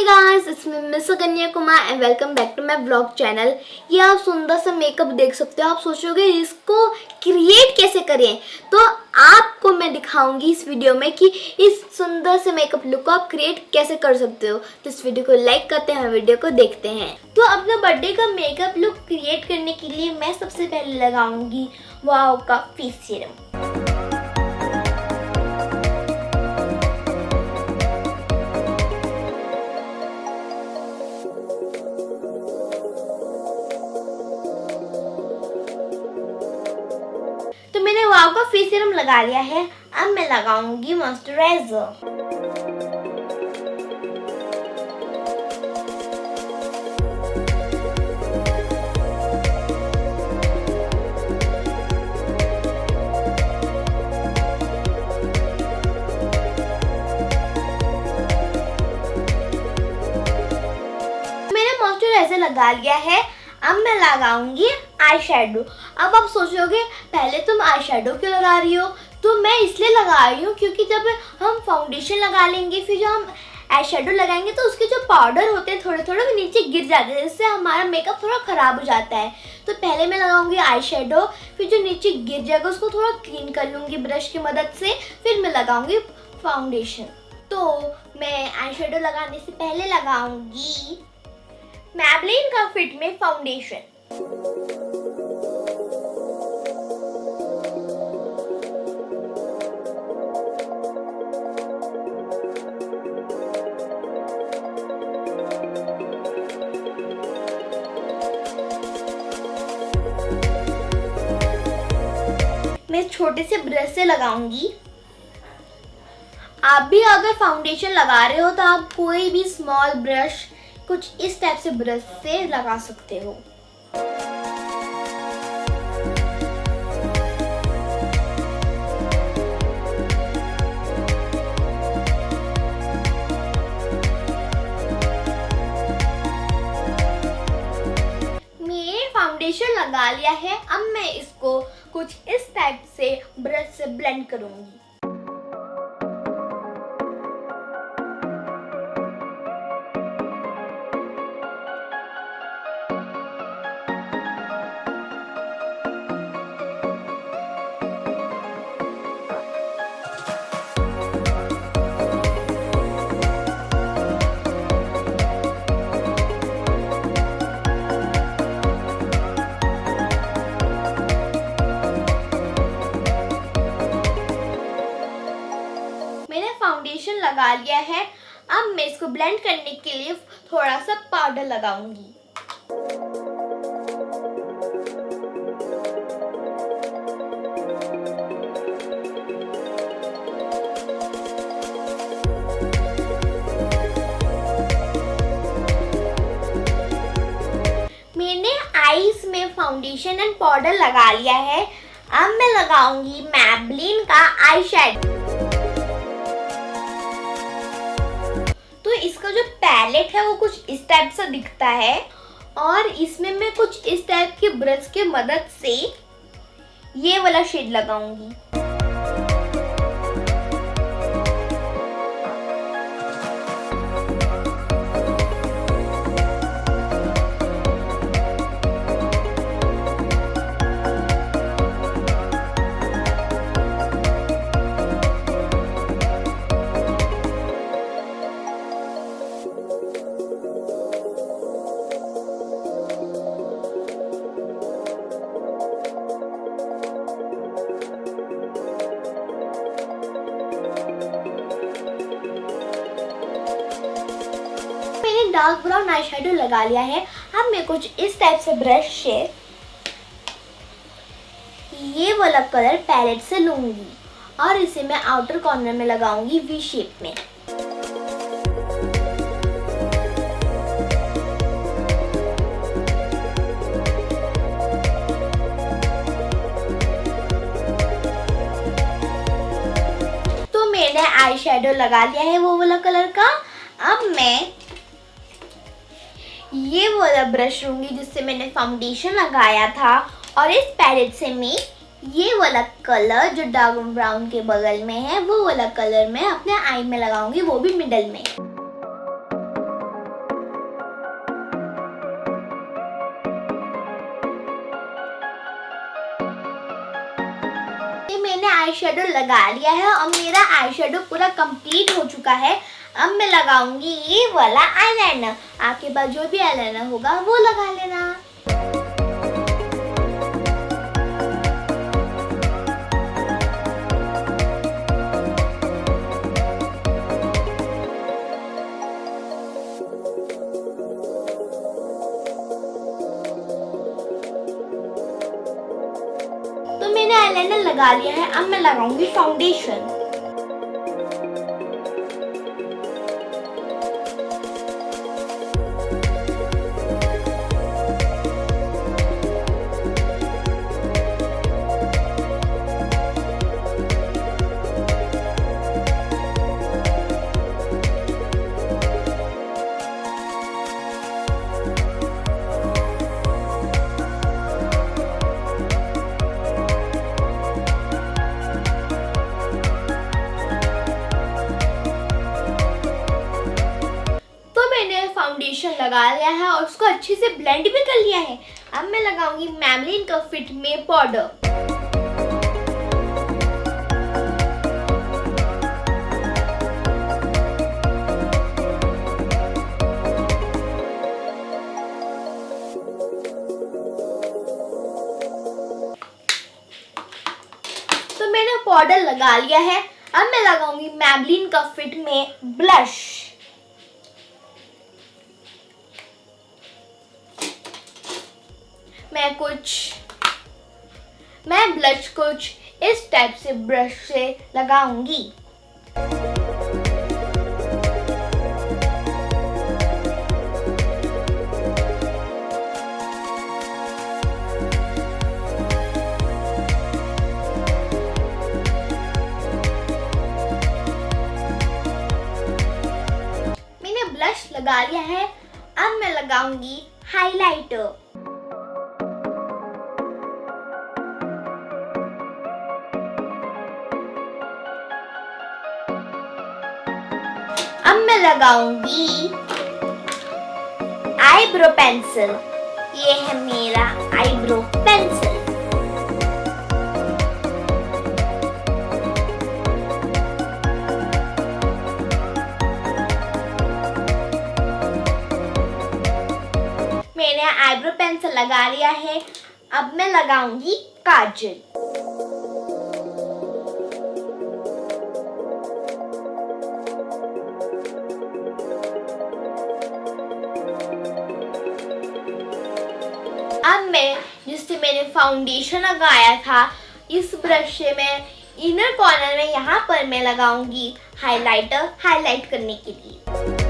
Guys, it's me miss Aghanya Kumar and welcome back to my blog channel. ये आप सुंदर सा मेकअप देख सकते हो। आप सोचोगे इसको क्रिएट कैसे करें, तो आपको मैं दिखाऊंगी इस वीडियो में कि इस सुंदर से मेकअप लुक को आप क्रिएट कैसे कर सकते हो। तो इस वीडियो को लाइक करते हैं, वीडियो को देखते हैं। तो अपने बर्थडे का मेकअप लुक क्रिएट करने के लिए मैं सबसे पहले लगाऊंगी वाओ का फेस सीरम। तो मैंने वाव का फेस सीरम लगा लिया है। अब मैं लगाऊंगी मॉइस्चराइजर। मैंने मॉइस्चराइजर लगा लिया है। अब मैं लगाऊंगी आई शेडो। अब आप सोचोगे पहले तुम आई शेडो क्यों लगा रही हो, तो मैं इसलिए लगा रही हूँ क्योंकि जब हम फाउंडेशन लगा लेंगे फिर जो हम आई शेडो लगाएंगे तो उसके जो पाउडर होते हैं थोड़े थोड़े वो नीचे गिर जाते हैं, जिससे हमारा मेकअप थोड़ा ख़राब हो जाता है। तो पहले मैं लगाऊंगी आई शेडो, फिर जो नीचे गिर जाएगा उसको थोड़ा क्लीन कर लूँगी ब्रश की मदद से, फिर मैं लगाऊंगी फाउंडेशन। तो मैं आई शेडो लगाने से पहले लगाऊंगी मैबलिन का फिट में फाउंडेशन। मैं छोटे से ब्रश से लगाऊंगी। आप भी अगर फाउंडेशन लगा रहे हो तो आप कोई भी स्मॉल ब्रश कुछ इस टाइप से ब्रश से लगा सकते हो। मैंने फाउंडेशन लगा लिया है। अब मैं इसको कुछ इस टाइप से ब्रश से ब्लेंड करूंगी। फाउंडेशन लगा लिया है। अब मैं इसको ब्लेंड करने के लिए थोड़ा सा पाउडर लगाऊंगी। मैंने आईज में फाउंडेशन एंड पाउडर लगा लिया है। अब मैं लगाऊंगी मैबलिन का आई शेडो। तो इसका जो पैलेट है वो कुछ इस टाइप से दिखता है और इसमें मैं कुछ इस टाइप के ब्रश के मदद से ये वाला शेड लगाऊंगी। डार्क ब्राउन आई शेडो लगा लिया है। अब मैं कुछ इस टाइप से ब्रश से ये वाला कलर पैलेट से लूंगी और इसे मैं आउटर कॉर्नर में लगाऊंगी वी शेप में। तो मैंने आई शेडो लगा लिया है वो वाला कलर का। अब मैं ये वाला ब्रश लूंगी जिससे मैंने फाउंडेशन लगाया था और इस पैलेट से मैं ये वाला कलर जो डार्क ब्राउन के बगल में है वो वाला कलर मैं अपने आई में लगाऊंगी, वो भी मिडल में। आई शेडो लगा लिया है और मेरा आई शेडो पूरा कंप्लीट हो चुका है। अब मैं लगाऊंगी ये वाला आईलाइनर। आपके पास जो भी आईलाइनर होगा वो लगा लेना। तो मैंने आईलाइनर लगा लिया है। अब मैं लगाऊंगी फाउंडेशन। फाउंडेशन लगा लिया है और उसको अच्छे से ब्लेंड भी कर लिया है। अब मैं लगाऊंगी मैबलिन का फिट में पाउडर। तो मैंने पाउडर लगा लिया है। अब मैं लगाऊंगी मैबलिन का फिट में ब्लश। मैं ब्लश कुछ इस टाइप से ब्रश से लगाऊंगी। मैंने ब्लश लगा लिया है। अब मैं लगाऊंगी हाइलाइटर। अब मैं लगाऊंगी आईब्रो पेंसिल। ये है मेरा आईब्रो पेंसिल। मैंने आईब्रो पेंसिल लगा लिया है। अब मैं लगाऊंगी काजल। अब मैं जिससे मैंने फाउंडेशन लगाया था इस ब्रश से मैं इनर कॉर्नर में यहाँ पर मैं लगाऊंगी हाइलाइटर हाईलाइट करने के लिए।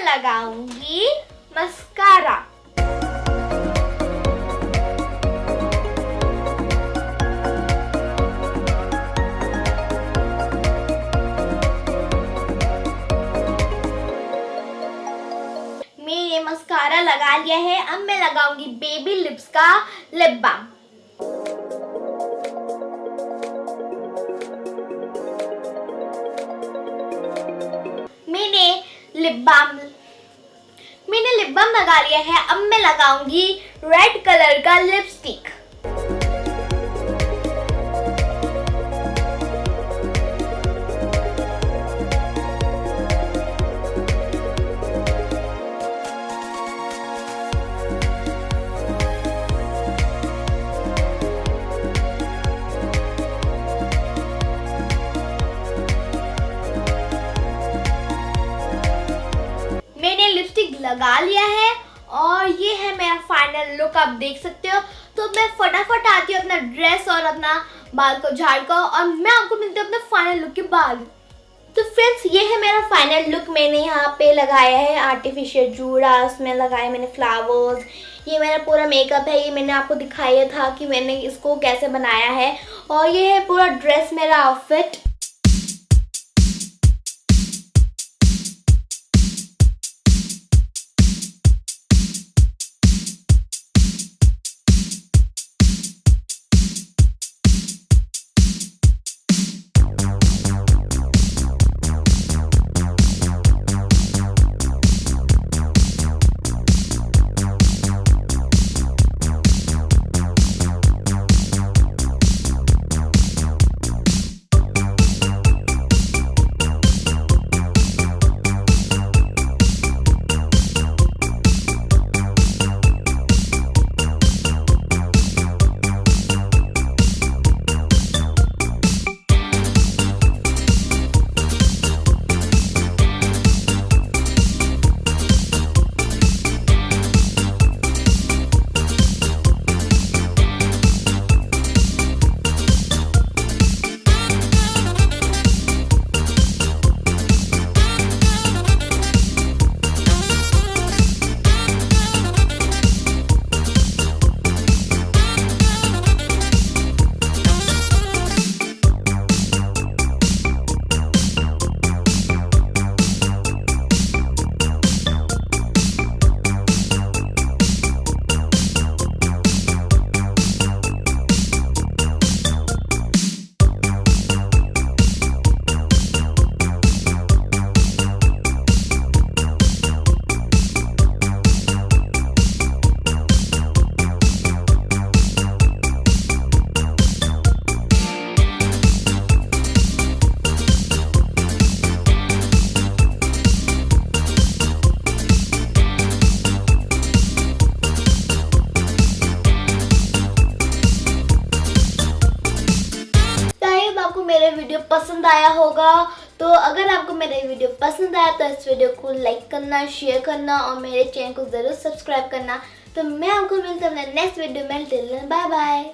लगाऊंगी मस्कारा। मैंने मस्कारा लगा लिया है। अब मैं लगाऊंगी बेबी लिप्स का लिप बाम। मैंने लिप बाम लगा लिया है। अब मैं लगाऊंगी रेड कलर का लिपस्टिक। मैंने लिपस्टिक लगा लिया है और ये है मेरा फाइनल लुक। आप देख सकते हो। तो मैं फटाफट आती हूँ अपना ड्रेस और अपना बाल को झाड़ कर और मैं आपको मिलती हूँ अपने फाइनल लुक के बाद। तो फ्रेंड्स ये है मेरा फाइनल लुक। मैंने यहाँ पे लगाया है आर्टिफिशियल जूड़ा, उसमें लगाए मैंने फ्लावर्स। ये मेरा पूरा मेकअप है। ये मैंने आपको दिखाया था कि मैंने इसको कैसे बनाया है। और ये है पूरा ड्रेस मेरा आउटफिट। वीडियो पसंद आया होगा। तो अगर आपको मेरा वीडियो पसंद आया तो इस वीडियो को लाइक करना, शेयर करना और मेरे चैनल को ज़रूर सब्सक्राइब करना। तो मैं आपको मिलता हूँ नेक्स्ट वीडियो में। Bye bye.